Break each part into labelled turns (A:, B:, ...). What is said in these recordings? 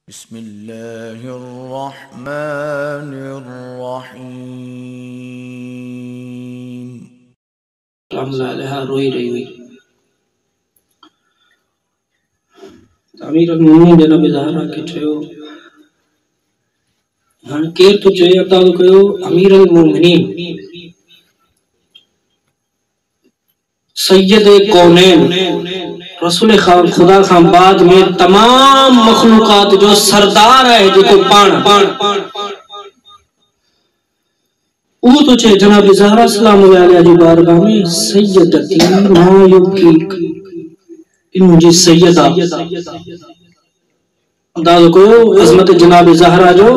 A: बिस्मिल्लाहिर्रहमानिर्रहीम।
B: रोई रही हुई अमीरुल मोमिनीन जनाब ज़हरा के चयो हाणे केर तो चए अता तो कयो अमीरुल मोमिनीन सैयद कौनैन रसूल खुदा खां बाद में तमाम मखलूकात जो सरदार है जो पाण वो तो चे जनाब ज़हरा सलामुल्लाह अलैहा जी बारगाह में सैयदती मा युबकीक इन मुझे सैयदा अंदाज़ को अज़मत जनाब ज़हरा जो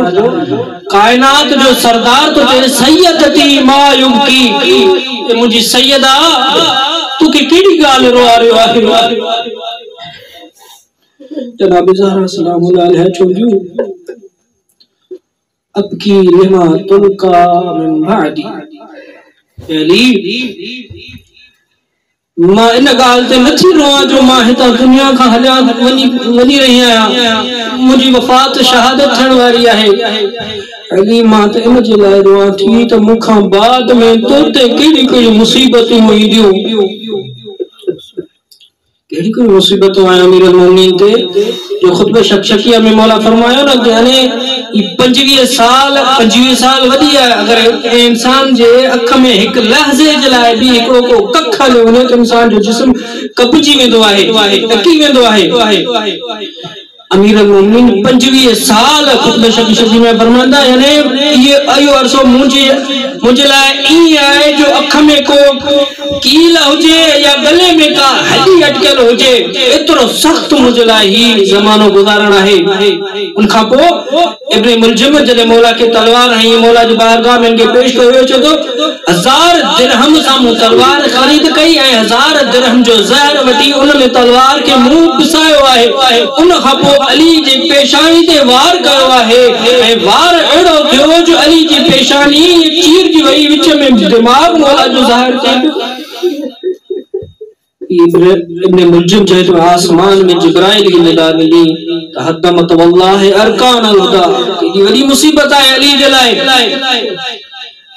B: कायनात जो सरदार तो चे सैयदती मा युबकीक मुझे सैयदा तू के केड़ी गाल रोआ रयो आहे जनाब ज़हरा सलामुल्लाह अलैहा चोलियो अब की लिमा तुलका मिन बादी अली मां इन गाल ते नथी रोआ जो मां हिता दुनिया का हलिया वनी रही आया मुझी वफात शहादत थियण वारी आहे अली मां ते इन जे लाए रोआ थी त मुखा बाद में तो ते केड़ी केड़ी मुसीबतूं ईंदियूं केड़ी कोई मुसीबतों आया अमीरुल मोमिनीन ते जो खुतबे शक्शकिया में मौला फरमायो ना कि यानी 25 साल वधी है अगर इंसान जे अख में एक लहजे जलाए भी एकड़ो को कख ले उन्हें तो इंसान जो जिस्म कपजी वेंदो आहे टकी वेंदो आहे अमीरुल मोमिनीन 25 साल खुतबे शक्शकी में फरमांदा यानी ये आयो अरसो मुझे लाए ई है जो अख में को कील होजे या गले में का हड्डी अटकल होजे इतरो सख्त मुझे लाए ही जमानो गुजारना है उनका को इब्ने मुलजिम जदे मौला के तलवार है मौला जो बारगाह में इनके पेश कयो छो तो 1000 दिरहम सामू तलवार खरीद कई है 1000 दिरहम जो ज़हर वटी उन में तलवार के मुंह पिसायो है उन खपो अली जे पेशानी ते वार कयो है ए वार एड़ो थियो जो अली जी पेशानी चीर जी वई विच में दिमाग मौला जो ज़हर थे इब्ने मुलजिम जे तो आसमान में जिब्राइल की निगाह मिली तहद्दमत वल्लाह अरकान अलहुदा की वडी मुसीबत है अली जलाए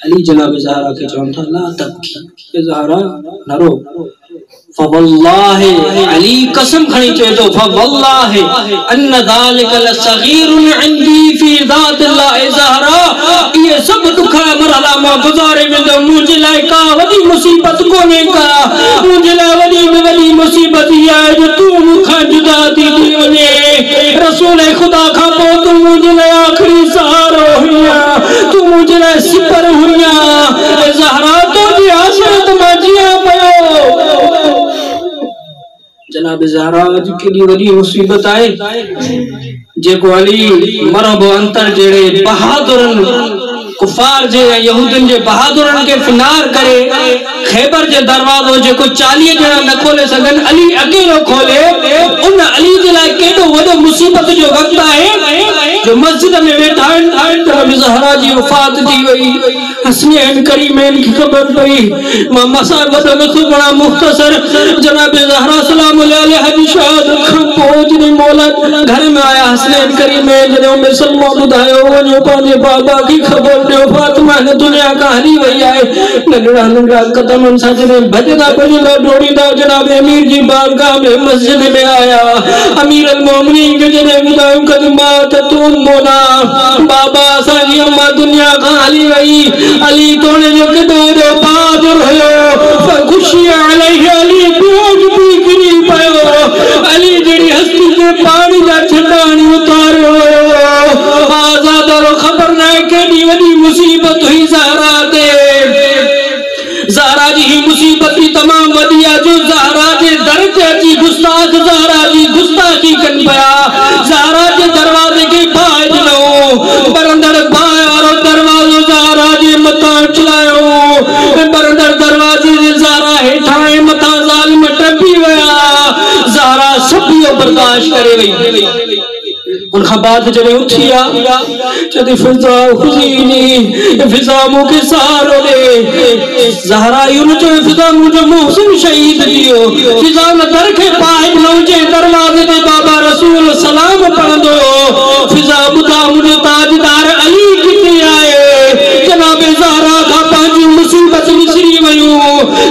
B: अली जनाब ज़हरा के चवन था ला तबकी ज़हरा न रो फवल्लाह अली कसम खणी चे तो फवल्लाह अन्न ज़ालिका लसगीरुन इंदी फी ज़ातिल्लाह ज़हरा ये सब दुखा मरहला मा गुजारे में तो मुझे लाए का वडी मुसीबत कोने का मुझे लाए वडी मुसीबत ये है जो तू मुखा जुदा थी वने रसूल खुदा का पो तू मुझे लाए आखिरी सहारा हुआ तू मुझे लाए सिपर हुआ ज़हरा तो जी आसरत में जिया पयो जनाब ज़हरा जी केडी वडी मुसीबत आए जेको अली मरब अंतर जेड़े बहादुरन कुफार जे यहूदन जे बहादुरन के फिनार करे खैबर जे दरवाजो जेको 40 जना न खोले सगन अली अकेलो खोले उन अली जे लाए केडो वडो मुसीबत जो वक्त है जो मस्जिद में बैठा जनाब ज़हरा जी वफात थी वई हसनैन करीमैन की खबर पई मां मसा वडो न बड़ा मुख्तसर जनाब ज़हरा सलामुल्लाह अलैहा जी शहादत खां पोइ जने मौला घर में आया हसनैन करीमैन जने उम्मे सलमा बुधायो वने पांजे बाबा की खबर दे फातिमा ने दुनिया का हली वई है नंढड़ा कदम सा जने भजदा भजदा दौड़ीदा जनाब अमीर जी बारगाह में मस्जिद में आया अमीरुल मोमिनीन के जने बुधायो कदमात तुम मोला बाबा साजी अम्मा दुनिया का हली वई अली तोने जो केडो बहादुर हुयो खुशी अलैहि अली बोझ भी गिरी पयो अली जड़ी हस्ती के पानी दा छटाणी उतारो आजाद रो खबर ना केडी वडी मुसीबत हुई ज़हरा दे ज़हरा जी ही मुसीबत ही तमाम वदिया जो ज़हरा जे दर ते अची गुस्ताख ज़हरा जी गुस्ताखी कन पया ज़हरा जे दरवाजे के बाज नो बरंदर बाय और दरवाजो ज़हरा जी मता चलायो बरंदर दरवाजे जे ज़हरा हेठाए मता जालिम टपी वया ज़हरा सभियो बर्दाश्त करे वई उनका बाद जने उठिया जदे फिजा हुजीनी फिजा मुके सहारो दे ज़हरा यूं जो फिजा मुझे मोहसिन शहीद दियो फिजा न दर के पाए नौजे दरवाजे दे बाबा रसूल सलाम पढ़दो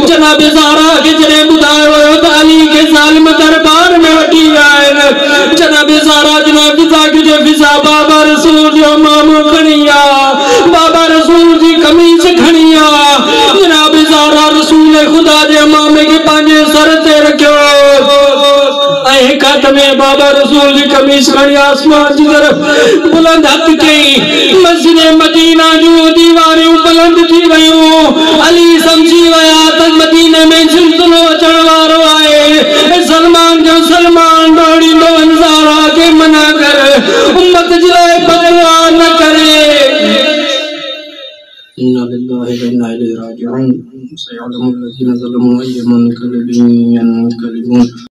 B: जनाब ज़हरा के जने बुधायो अली के सालिम दरबार में वठी आए जनाब ज़हरा जनाब के जे फिजा बाबा रसूल जो मामू खणिया बाबा रसूल जी कमीज खणिया जनाब ज़हरा रसूल खुदा जे मामे के पांजे सर ते रखियो खातमे बाबा रसूल जी कमीज खणी आसमान जी तरफ बुलंद हथ कई मस्जिद मदीना जो दीवारियों बुलंद थी वयूं अली समझी वया त मदीने में सिलसिलो अचण वारो आए सलमान जो सलमान दौड़ी लो ज़हरा के मना कर उम्मत जिले बदवा न करे इन्ना लिल्लाहि व इन्ना इलैहि राजिऊन सयअलमुल लज़ीना ज़लमू अय्युम मुनक़लिबिन यनक़लिबून।